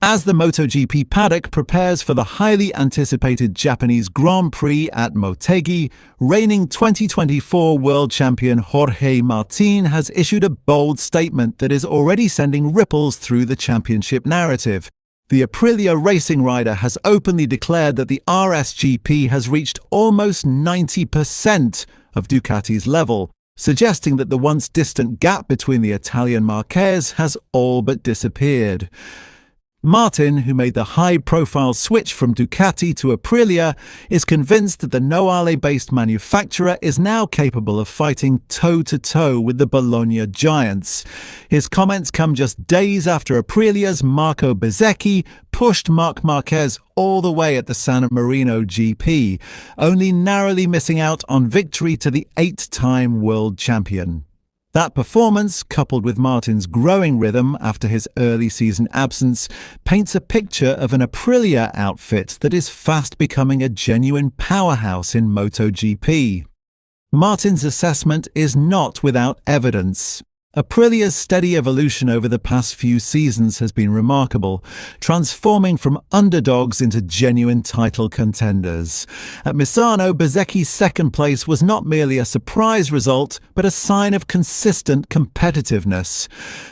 As the MotoGP paddock prepares for the highly anticipated Japanese Grand Prix at Motegi, reigning 2024 World Champion Jorge Martin has issued a bold statement that is already sending ripples through the championship narrative. The Aprilia Racing rider has openly declared that the RSGP has reached almost 90% of Ducati's level, suggesting that the once distant gap between the Italian Marquez has all but disappeared. Martin, who made the high-profile switch from Ducati to Aprilia, is convinced that the Noale-based manufacturer is now capable of fighting toe-to-toe with the Bologna giants. His comments come just days after Aprilia's Marco Bezzecchi pushed Marc Marquez all the way at the San Marino GP, only narrowly missing out on victory to the 8-time world champion. That performance, coupled with Martin's growing rhythm after his early season absence, paints a picture of an Aprilia outfit that is fast becoming a genuine powerhouse in MotoGP. Martin's assessment is not without evidence. Aprilia's steady evolution over the past few seasons has been remarkable, transforming from underdogs into genuine title contenders. At Misano, Bezzecchi's second place was not merely a surprise result, but a sign of consistent competitiveness.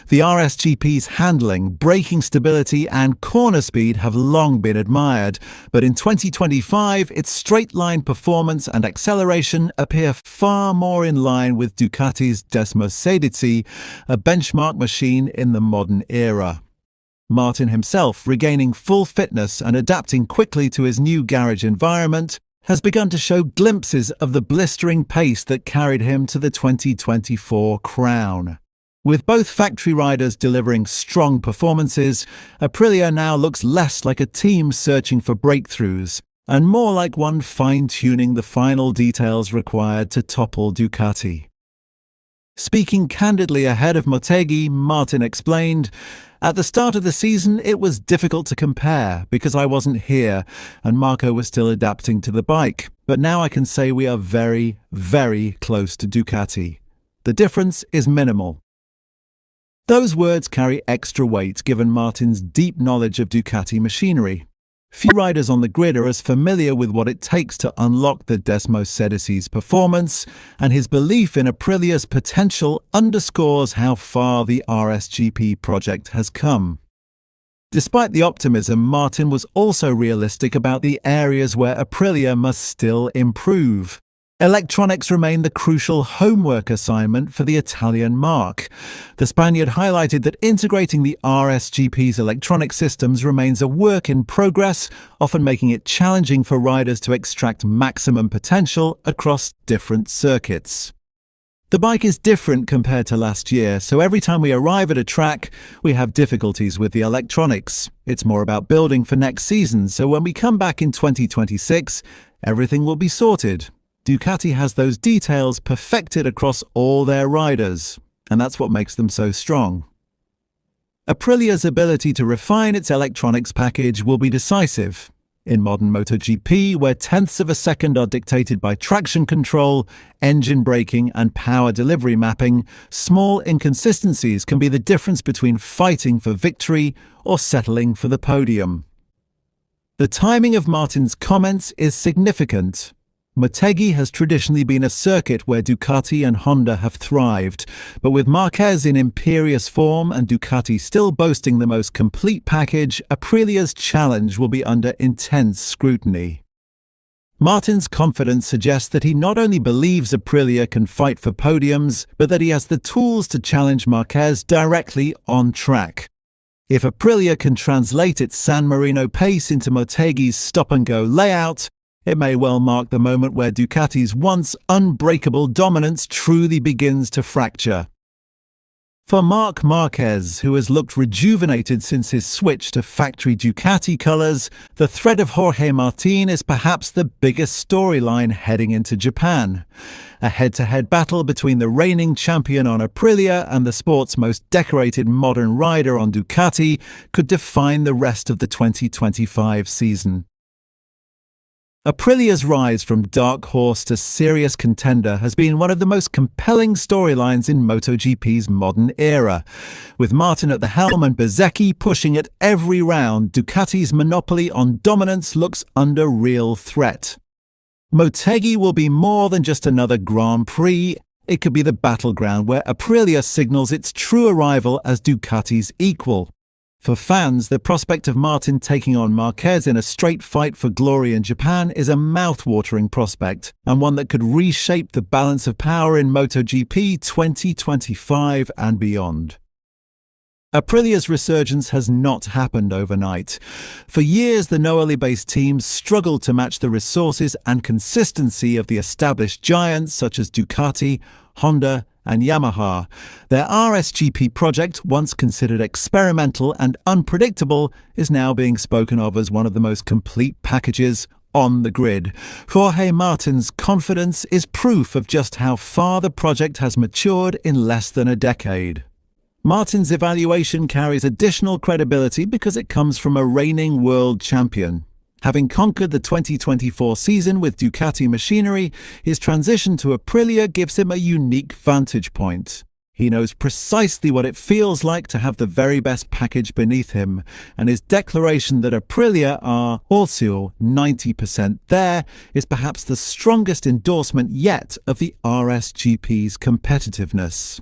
The RSGP's handling, braking stability and corner speed have long been admired, but in 2025 its straight-line performance and acceleration appear far more in line with Ducati's Desmosedici, a benchmark machine in the modern era. Martin himself, regaining full fitness and adapting quickly to his new garage environment, has begun to show glimpses of the blistering pace that carried him to the 2024 crown. With both factory riders delivering strong performances, Aprilia now looks less like a team searching for breakthroughs, and more like one fine-tuning the final details required to topple Ducati. Speaking candidly ahead of Motegi, Martin explained, "At the start of the season, it was difficult to compare because I wasn't here and Marco was still adapting to the bike. But now I can say we are very, very close to Ducati. The difference is minimal." Those words carry extra weight given Martin's deep knowledge of Ducati machinery. Few riders on the grid are as familiar with what it takes to unlock the Desmosedici's performance, and his belief in Aprilia's potential underscores how far the RSGP project has come. Despite the optimism, Martin was also realistic about the areas where Aprilia must still improve. Electronics remain the crucial homework assignment for the Italian Mark. The Spaniard highlighted that integrating the RSGP's electronic systems remains a work in progress, often making it challenging for riders to extract maximum potential across different circuits. The bike is different compared to last year, so every time we arrive at a track, we have difficulties with the electronics. It's more about building for next season, so when we come back in 2026, everything will be sorted. Ducati has those details perfected across all their riders, and that's what makes them so strong. Aprilia's ability to refine its electronics package will be decisive. In modern MotoGP, where tenths of a second are dictated by traction control, engine braking and power delivery mapping, small inconsistencies can be the difference between fighting for victory or settling for the podium. The timing of Martin's comments is significant. Motegi has traditionally been a circuit where Ducati and Honda have thrived, but with Marquez in imperious form and Ducati still boasting the most complete package, Aprilia's challenge will be under intense scrutiny. Martin's confidence suggests that he not only believes Aprilia can fight for podiums, but that he has the tools to challenge Marquez directly on track. If Aprilia can translate its San Marino pace into Motegi's stop-and-go layout, it may well mark the moment where Ducati's once unbreakable dominance truly begins to fracture. For Marc Marquez, who has looked rejuvenated since his switch to factory Ducati colours, the threat of Jorge Martin is perhaps the biggest storyline heading into Japan. A head-to-head battle between the reigning champion on Aprilia and the sport's most decorated modern rider on Ducati could define the rest of the 2025 season. Aprilia's rise from dark horse to serious contender has been one of the most compelling storylines in MotoGP's modern era. With Martin at the helm and Bezzecchi pushing it every round, Ducati's monopoly on dominance looks under real threat. Motegi will be more than just another Grand Prix. It could be the battleground where Aprilia signals its true arrival as Ducati's equal. For fans, the prospect of Martin taking on Marquez in a straight fight for glory in Japan is a mouth-watering prospect, and one that could reshape the balance of power in MotoGP 2025 and beyond. Aprilia's resurgence has not happened overnight. For years, the Noali-based teams struggled to match the resources and consistency of the established giants such as Ducati, Honda, and Yamaha. Their RSGP project, once considered experimental and unpredictable, is now being spoken of as one of the most complete packages on the grid. Jorge Martin's confidence is proof of just how far the project has matured in less than a decade. Martin's evaluation carries additional credibility because it comes from a reigning world champion. Having conquered the 2024 season with Ducati machinery, his transition to Aprilia gives him a unique vantage point. He knows precisely what it feels like to have the very best package beneath him, and his declaration that Aprilia are also 90% there is perhaps the strongest endorsement yet of the RSGP's competitiveness.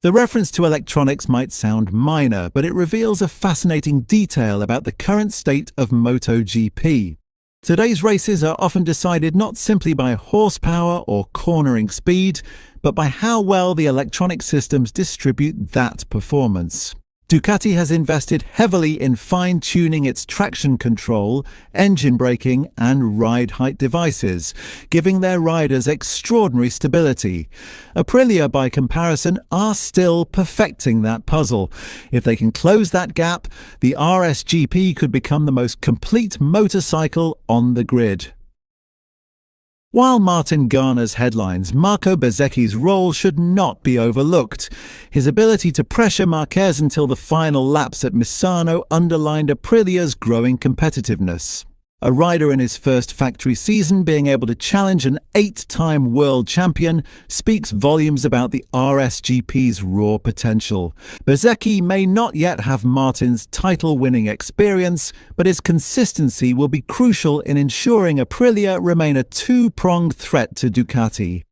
The reference to electronics might sound minor, but it reveals a fascinating detail about the current state of MotoGP. Today's races are often decided not simply by horsepower or cornering speed, but by how well the electronic systems distribute that performance. Ducati has invested heavily in fine-tuning its traction control, engine braking, and ride height devices, giving their riders extraordinary stability. Aprilia, by comparison, are still perfecting that puzzle. If they can close that gap, the RSGP could become the most complete motorcycle on the grid. While Martin garners headlines, Marco Bezzecchi's role should not be overlooked. His ability to pressure Marquez until the final laps at Misano underlined Aprilia's growing competitiveness. A rider in his first factory season being able to challenge an 8-time world champion speaks volumes about the RSGP's raw potential. Bezzecchi may not yet have Martin's title-winning experience, but his consistency will be crucial in ensuring Aprilia remain a two-pronged threat to Ducati.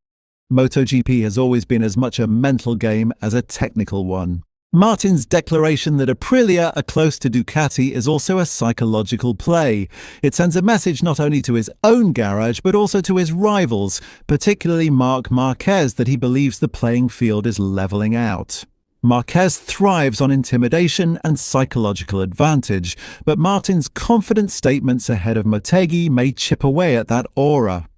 MotoGP has always been as much a mental game as a technical one. Martin's declaration that Aprilia are close to Ducati is also a psychological play. It sends a message not only to his own garage but also to his rivals, particularly Marc Marquez, that he believes the playing field is leveling out. Marquez thrives on intimidation and psychological advantage, but Martin's confident statements ahead of Motegi may chip away at that aura.